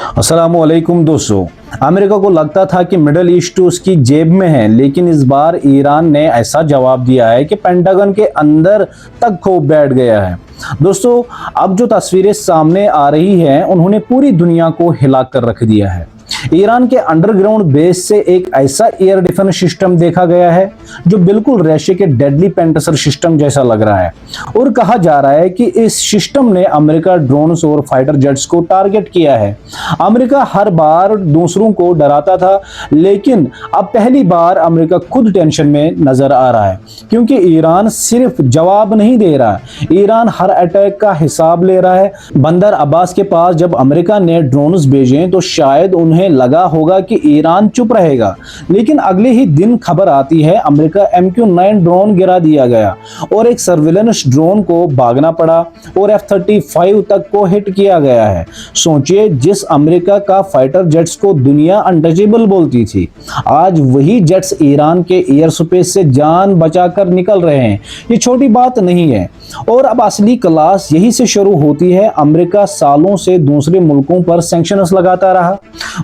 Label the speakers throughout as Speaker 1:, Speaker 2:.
Speaker 1: अस्सलामुअलैकुम दोस्तों। अमेरिका को लगता था कि मिडल ईस्ट उसकी जेब में है, लेकिन इस बार ईरान ने ऐसा जवाब दिया है कि पेंटागन के अंदर तक खो बैठ गया है। दोस्तों, अब जो तस्वीरें सामने आ रही हैं, उन्होंने पूरी दुनिया को हिला कर रख दिया है। ईरान के अंडरग्राउंड बेस से एक ऐसा एयर डिफेंस सिस्टम देखा गया है जो बिल्कुल रशिया के डेडली पेंटासर सिस्टम जैसा लग रहा है, और कहा जा रहा है कि इस सिस्टम ने अमेरिका ड्रोन्स और फाइटर जेट्स को टारगेट किया है। अमेरिका हर बार दूसरों को डराता था, लेकिन अब पहली बार अमेरिका खुद टेंशन में नजर आ रहा है, क्योंकि ईरान सिर्फ जवाब नहीं दे रहा, ईरान हर अटैक का हिसाब ले रहा है। बंदर अब्बास के पास जब अमेरिका ने ड्रोन्स भेजे तो शायद उन्हें लगा होगा कि ईरान चुप रहेगा, लेकिन अगले ही दिन खबर आती है अमेरिका MQ-9 ड्रोन गिरा दिया गया और एक सर्विलेंस ड्रोन को भागना पड़ा और F-35 तक को हिट किया गया है। सोचिए, जिस अमेरिका का फाइटर जेट्स को दुनिया अनटचेबल बोलती थी, आज वही जेट्स ईरान के एयर स्पेस से जान बचाकर निकल रहे हैं। ये छोटी बात नहीं है, और अब असली क्लास यही से शुरू होती है। अमेरिका सालों से दूसरे मुल्कों पर सैंक्शंस लगाता रहा,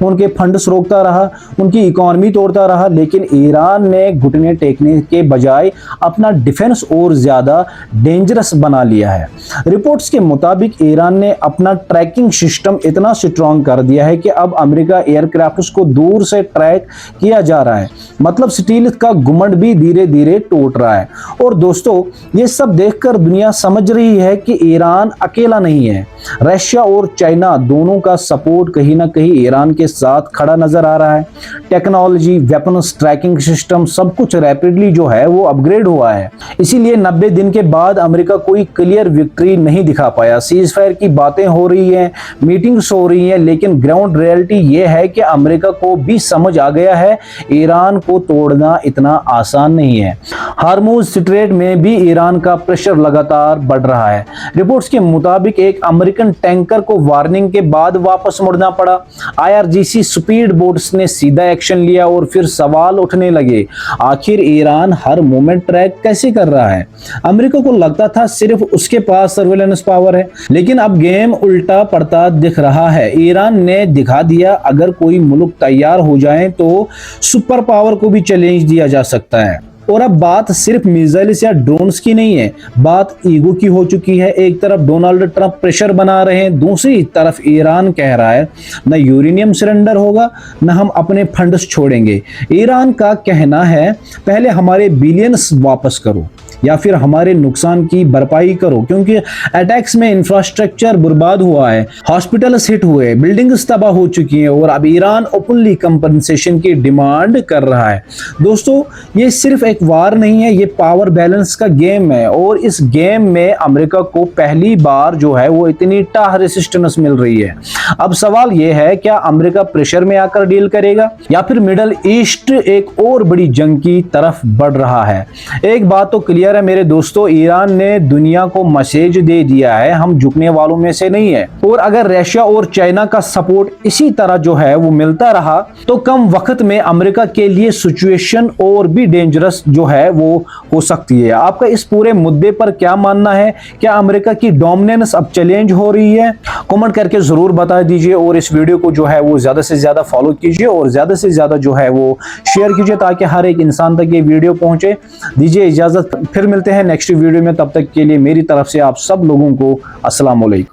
Speaker 1: उनके फंड्स रोकता रहा, उनकी इकोनॉमी तोड़ता रहा, लेकिन ईरान ने घुटने टेकने के बजाय अपना डिफेंस और ज्यादा डेंजरस बना लिया है। रिपोर्ट्स के मुताबिक ईरान ने अपना ट्रैकिंग सिस्टम इतना स्ट्रॉन्ग कर दिया है कि अब अमेरिका एयरक्राफ्ट्स को दूर से ट्रैक किया जा रहा है, मतलब स्टील का गुम्बद भी धीरे धीरे टूट रहा है। और दोस्तों, ये सब देखकर दुनिया समझ रही है कि ईरान अकेला नहीं है। रशिया और चाइना दोनों का सपोर्ट कहीं ना कहीं ईरान के साथ खड़ा नजर आ रहा है। टेक्नोलॉजी, वेपन्स, ट्रैकिंग सिस्टम, सब कुछ रैपिडली जो है वो अपग्रेड हुआ है। इसीलिए 90 दिन के बाद अमेरिका कोई क्लियर विक्ट्री नहीं दिखा पाया। सीज फायर की बातें हो रही हैं, मीटिंग्स हो रही हैं, लेकिन ग्राउंड रियलिटी ये है कि अमेरिका को भी समझ आ गया है ईरान को तोड़ना इतना आसान नहीं है। हार्मुज स्ट्रेट में भी ईरान का प्रेशर लगातार बढ़ रहा है। रिपोर्ट्स के मुताबिक एक अमेरिकन टैंकर को वार्निंग के बाद वापस मुड़ना पड़ा। IRGC स्पीड बोट्स ने सीधा एक्शन लिया और फिर सवाल उठने लगे, आखिर ईरान हर मोमेंट ट्रैक कैसे कर रहा है? अमेरिका को लगता था सिर्फ उसके पास सर्वेलेंस पावर है, लेकिन अब गेम उल्टा पड़ता दिख रहा है। ईरान ने दिखा दिया, अगर कोई मुल्क तैयार हो जाए तो सुपर पावर को भी चैलेंज दिया जा सकता है। और अब बात सिर्फ मिसाइल्स या ड्रोन्स की नहीं है, बात ईगो की हो चुकी है। एक तरफ डोनाल्ड ट्रंप प्रेशर बना रहे हैं, दूसरी तरफ ईरान कह रहा है न यूरेनियम सरेंडर होगा, न हम अपने फंड्स छोड़ेंगे। ईरान का कहना है पहले हमारे बिलियंस वापस करो या फिर हमारे नुकसान की भरपाई करो, क्योंकि अटैक्स में इंफ्रास्ट्रक्चर बर्बाद हुआ है, हॉस्पिटल्स हिट हुए, बिल्डिंग्स तबाह हो चुकी हैं, और अब ईरान ओपनली कंपनसेशन की डिमांड कर रहा है। दोस्तों, ये सिर्फ एक वार नहीं है, ये पावर बैलेंस का गेम है, और इस गेम में अमेरिका को पहली बार जो है वो इतनी टाह रेसिस्टेंस मिल रही है। अब सवाल ये है, क्या अमेरिका प्रेशर में आकर डील करेगा या फिर मिडल ईस्ट एक और बड़ी जंग की तरफ बढ़ रहा है? एक बात तो क्लियर है मेरे दोस्तों, ईरान ने दुनिया को मैसेज दे दिया है, हम झुकने वालों में से नहीं है। और अगर रशिया और चाइना का सपोर्ट इसी तरह जो है वो मिलता रहा तो कम वक्त में अमेरिका के लिए सिचुएशन और भी डेंजरस जो है वो हो सकती है। आपका इस पूरे मुद्दे पर क्या मानना है? क्या अमेरिका की डोमिनेंस अब चैलेंज हो रही है? कमेंट करके जरूर बता दीजिए, और इस वीडियो को जो है वो ज्यादा से ज्यादा फॉलो कीजिए और ज्यादा से ज्यादा जो है वो शेयर कीजिए, ताकि हर एक इंसान तक ये वीडियो पहुंचे। दीजिए इजाजत, फिर मिलते हैं नेक्स्ट वीडियो में। तब तक के लिए मेरी तरफ से आप सब लोगों को अस्सलाम वालेकुम।